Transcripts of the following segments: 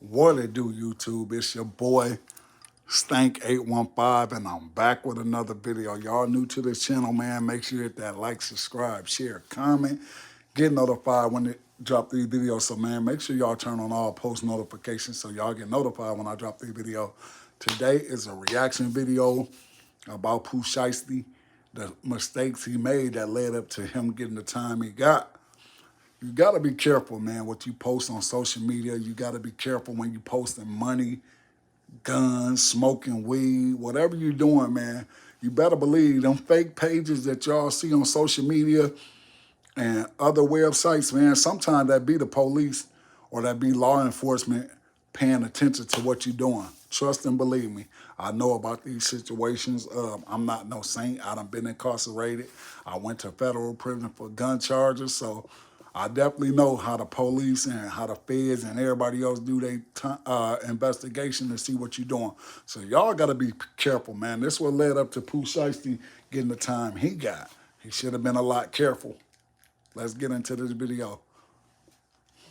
What it do, YouTube? It's your boy Stank815, and I'm back with another video. Y'all new to this channel, man, make sure you hit that like, subscribe, share, comment, get notified when it drop these videos. So, man, make sure y'all turn on all post notifications so y'all get notified when I drop these videos. Today is a reaction video about Pooh Shiesty, the mistakes he made that led up to him getting the time he got. You got to be careful, man, what you post on social media. You got to be careful when you posting money, guns, smoking weed, whatever you're doing, man. You better believe them fake pages that y'all see on social media and other websites, man, sometimes that be the police or that be law enforcement paying attention to what you're doing. Trust and believe me, I know about these situations. I'm not no saint. I done been incarcerated. I went to federal prison for gun charges, so I definitely know how the police and how the feds and everybody else do their investigation to see what you're doing. So y'all got to be careful, man. This what led up to Pooh Shiesty getting the time he got. He should have been a lot careful. Let's get into this video.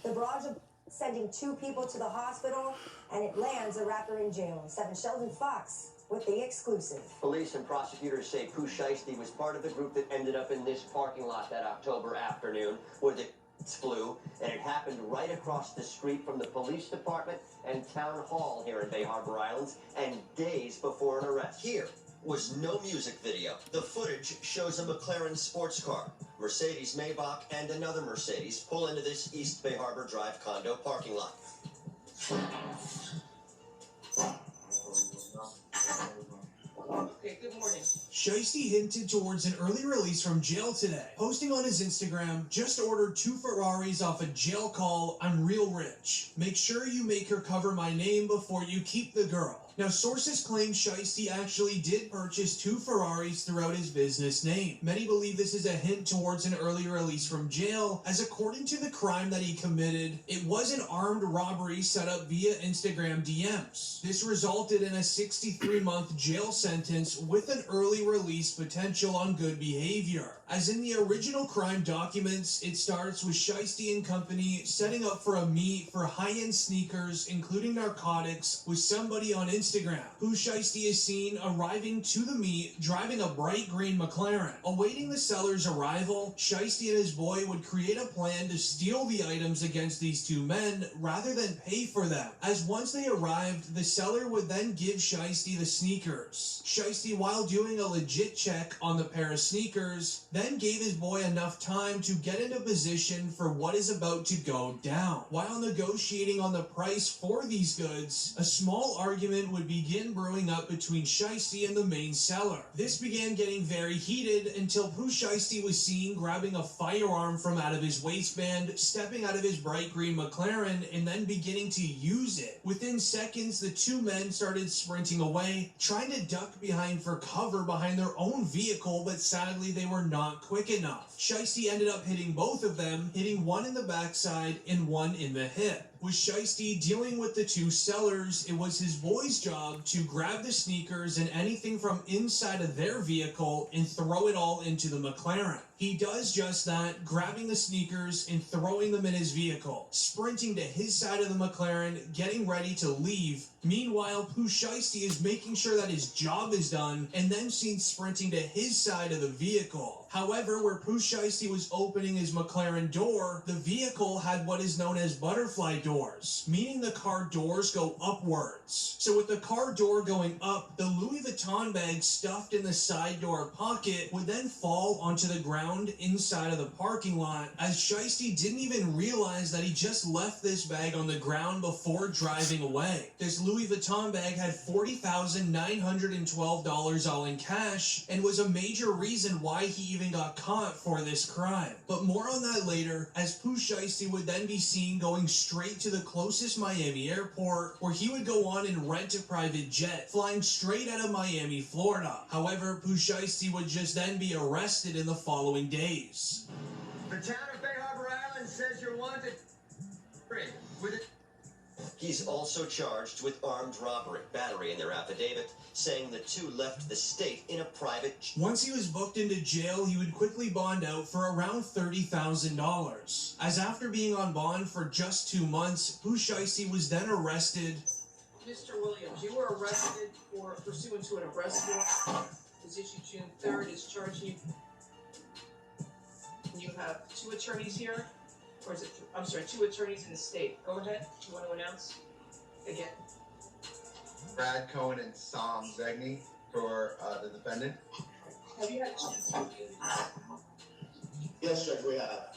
The barrage of sending 2 people to the hospital, and it lands a rapper in jail. 7 Sheldon Fox with the exclusive. Police and prosecutors say Pooh Shiesty was part of the group that ended up in this parking lot that October afternoon where the flew, and it happened right across the street from the police department and town hall here in Bay Harbor Islands, and days before an arrest. Here was no music video. The footage shows a McLaren sports car, Mercedes Maybach, and another Mercedes pull into this East Bay Harbor Drive condo parking lot. Okay, good morning. Shiesty hinted towards an early release from jail today, posting on his Instagram, "Just ordered 2 Ferraris off a jail call. I'm real rich. Make sure you make her cover my name before you keep the girl." Now, sources claim Shiesty actually did purchase 2 Ferraris throughout his business name. Many believe this is a hint towards an early release from jail, as according to the crime that he committed, it was an armed robbery set up via Instagram DMs. This resulted in a 63-month jail sentence with an early release potential on good behavior. As in the original crime documents, it starts with Shiesty and company setting up for a meet for high-end sneakers, including narcotics, with somebody on Instagram. Pooh Shiesty is seen arriving to the meet driving a bright green McLaren. Awaiting the seller's arrival, Shiesty and his boy would create a plan to steal the items against these 2 men rather than pay for them, as once they arrived, the seller would then give Shiesty the sneakers. Shiesty, while doing a legit check on the pair of sneakers, then gave his boy enough time to get into position for what is about to go down. While negotiating on the price for these goods, a small argument would begin brewing up between Shiesty and the main seller. This began getting very heated until Pooh Shiesty was seen grabbing a firearm from out of his waistband, stepping out of his bright green McLaren, and then beginning to use it. Within seconds, the 2 men started sprinting away, trying to duck behind for cover behind their own vehicle, but sadly they were not quick enough. Shiesty ended up hitting both of them, hitting one in the backside and one in the hip. With Shiesty dealing with the 2 sellers, it was his boy's job to grab the sneakers and anything from inside of their vehicle and throw it all into the McLaren. He does just that, grabbing the sneakers and throwing them in his vehicle, sprinting to his side of the McLaren, getting ready to leave. Meanwhile, Pooh Shiesty is making sure that his job is done and then seen sprinting to his side of the vehicle. However, where Pooh Shiesty was opening his McLaren door, the vehicle had what is known as butterfly doors, meaning the car doors go upwards. So with the car door going up, the Louis Vuitton bag stuffed in the side door pocket would then fall onto the ground inside of the parking lot, as Shiesty didn't even realize that he just left this bag on the ground before driving away. This Louis Vuitton bag had $40,912 all in cash and was a major reason why he even got caught for this crime. But more on that later, as Pooh Shiesty would then be seen going straight to the closest Miami airport, where he would go on and rent a private jet, flying straight out of Miami, Florida. However, Pooh Shiesty would just then be arrested in the following days. The town of Bay Harbor Island says you're wanted. With it. He He's also charged with armed robbery, battery in their affidavit, saying the two left the state in a private... Once he was booked into jail, he would quickly bond out for around $30,000. As after being on bond for just 2 months, Pooh Shiesty was then arrested. Mr. Williams, you were arrested for pursuant to an arrest warrant. It was issued June 3rd. It's charging you. You have 2 attorneys here, or is it? I'm sorry, 2 attorneys in the state. Go ahead. You want to announce again? Brad Cohen and Sam Zegny for the defendant. Have you had? Yes, Judge, we have.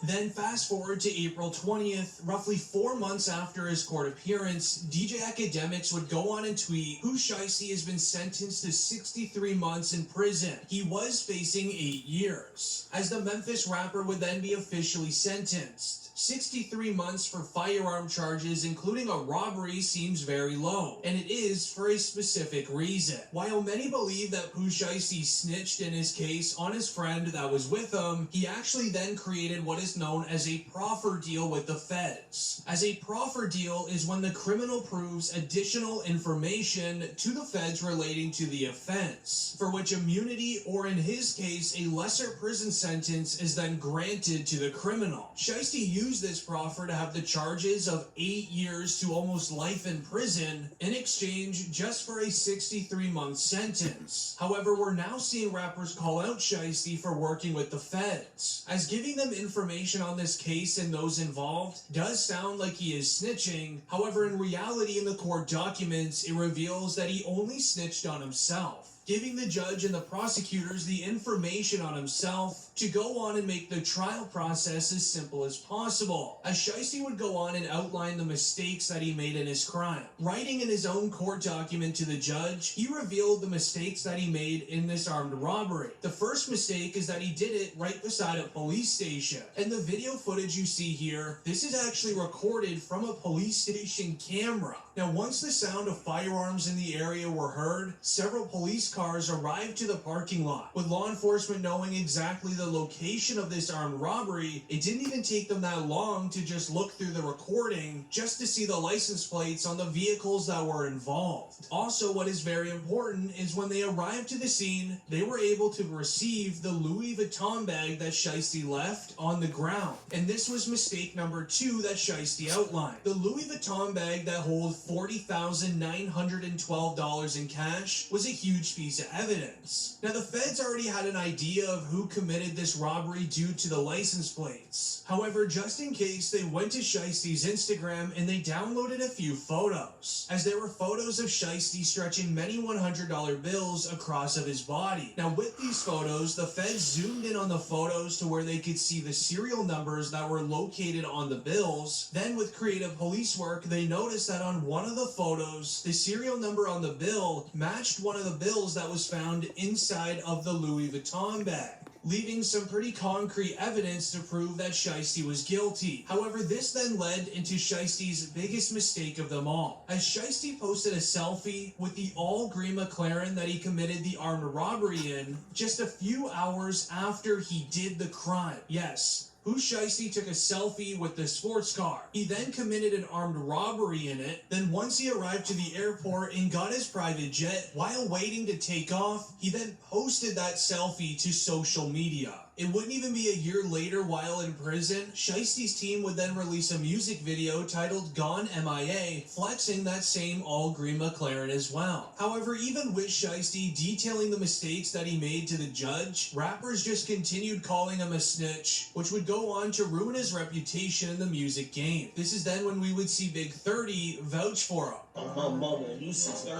Then fast forward to April 20th, roughly 4 months after his court appearance, DJ Academics would go on and tweet, Pooh Shiesty has been sentenced to 63 months in prison. He was facing 8 years. As the Memphis rapper would then be officially sentenced. 63 months for firearm charges, including a robbery, seems very low, and it is for a specific reason. While many believe that Pooh Shiesty snitched in his case on his friend that was with him, he actually then created what is known as a proffer deal with the feds. As a proffer deal is when the criminal proves additional information to the feds relating to the offense, for which immunity, or in his case, a lesser prison sentence, is then granted to the criminal. Shiesty used this proffer to have the charges of 8 years to almost life in prison in exchange just for a 63-month sentence. However, we're now seeing rappers call out Shiesty for working with the feds, as giving them information on this case and those involved does sound like he is snitching. However, in reality, in the court documents, it reveals that he only snitched on himself, giving the judge and the prosecutors the information on himself to go on and make the trial process as simple as possible, as Shiesty would go on and outline the mistakes that he made in his crime. Writing in his own court document to the judge, he revealed the mistakes that he made in this armed robbery. The first mistake is that he did it right beside a police station. And the video footage you see here, this is actually recorded from a police station camera. Now, once the sound of firearms in the area were heard, several police cars arrived to the parking lot. With law enforcement knowing exactly the location of this armed robbery, it didn't even take them that long to just look through the recording just to see the license plates on the vehicles that were involved. Also, what is very important is when they arrived to the scene, they were able to receive the Louis Vuitton bag that Shiesty left on the ground. And this was mistake number 2 that Shiesty outlined. The Louis Vuitton bag that holds $40,912 in cash was a huge piece of evidence. Now, the feds already had an idea of who committed this robbery due to the license plates. However, just in case, they went to Shiesty's Instagram and they downloaded a few photos, as there were photos of Shiesty stretching many $100 bills across of his body. Now, with these photos, the feds zoomed in on the photos to where they could see the serial numbers that were located on the bills. Then, with creative police work, they noticed that on one of the photos, the serial number on the bill matched one of the bills that was found inside of the Louis Vuitton bag, leaving some pretty concrete evidence to prove that Shiesty was guilty. However, this then led into Shiesty's biggest mistake of them all, as Shiesty posted a selfie with the all-green McLaren that he committed the armed robbery in just a few hours after he did the crime. Yes, Pooh Shiesty took a selfie with the sports car. He then committed an armed robbery in it. Then once he arrived to the airport and got his private jet, while waiting to take off, he then posted that selfie to social media. It wouldn't even be a year later, while in prison, Shiesty's team would then release a music video titled Gone MIA, flexing that same all-green McLaren as well. However, even with Shiesty detailing the mistakes that he made to the judge, rappers just continued calling him a snitch, which would go on to ruin his reputation in the music game. This is then when we would see Big 30 vouch for him. My mama, you see the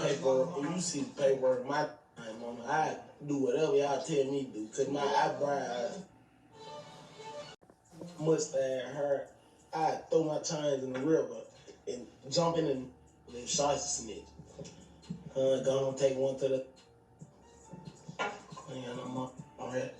paperwork, my mama, I do whatever y'all tell me to do, cause my eyebrows, mustache, hair, I throw my chains in the river and jump in and live shots snitch. Gonna take one to the. I ain't got no more. All right.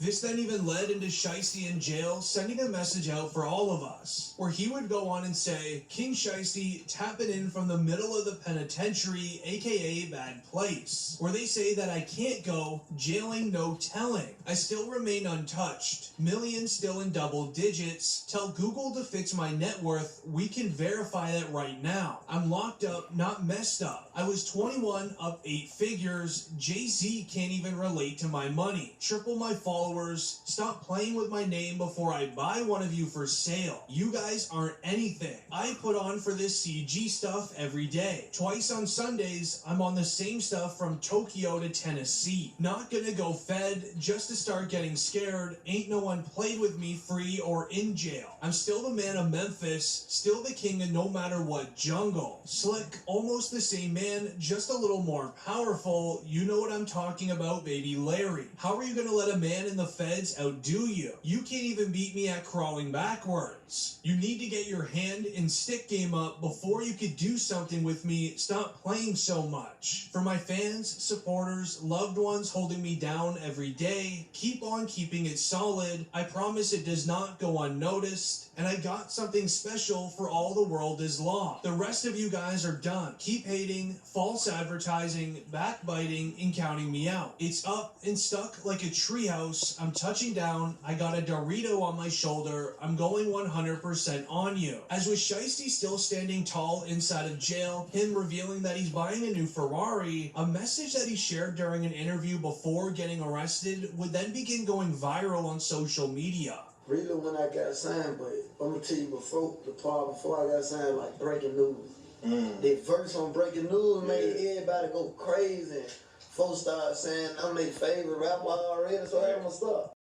This then even led into Shiesty in jail sending a message out for all of us, where he would go on and say, King Shiesty tapping in from the middle of the penitentiary, aka bad place, where they say that I can't go, jailing no telling. I still remain untouched, millions still in double digits, tell Google to fix my net worth, we can verify that right now. I'm locked up, not messed up. I was 21, up 8 figures, Jay-Z can't even relate to my money. Triple my followers, stop playing with my name before I buy one of you for sale. You guys aren't anything. I put on for this CG stuff every day. Twice on Sundays, I'm on the same stuff from Tokyo to Tennessee. Not gonna go fed just to start getting scared. Ain't no one played with me free or in jail. I'm still the man of Memphis, still the king of no matter what jungle. Slick, almost the same man, just a little more powerful. You know what I'm talking about, baby Larry. How are you gonna let a man in the feds outdo you? You can't even beat me at crawling backwards. You need to get your hand and stick game up before you could do something with me. Stop playing so much. For my fans, supporters, loved ones holding me down every day, keep on keeping it solid. I promise it does not go unnoticed. And I got something special for all the world is law. The rest of you guys are done. Keep hating, false advertising, backbiting, and counting me out. It's up and stuck like a treehouse. I'm touching down. I got a Dorito on my shoulder. I'm going 100% on you. As with Shiesty still standing tall inside of jail, him revealing that he's buying a new Ferrari, a message that he shared during an interview before getting arrested would then begin going viral on social media. Really when I got signed, but I'm gonna tell you before I got signed, like breaking news. The verse on breaking news made everybody go crazy. Folks started saying I'm their favorite rapper already, so I'm gonna stop.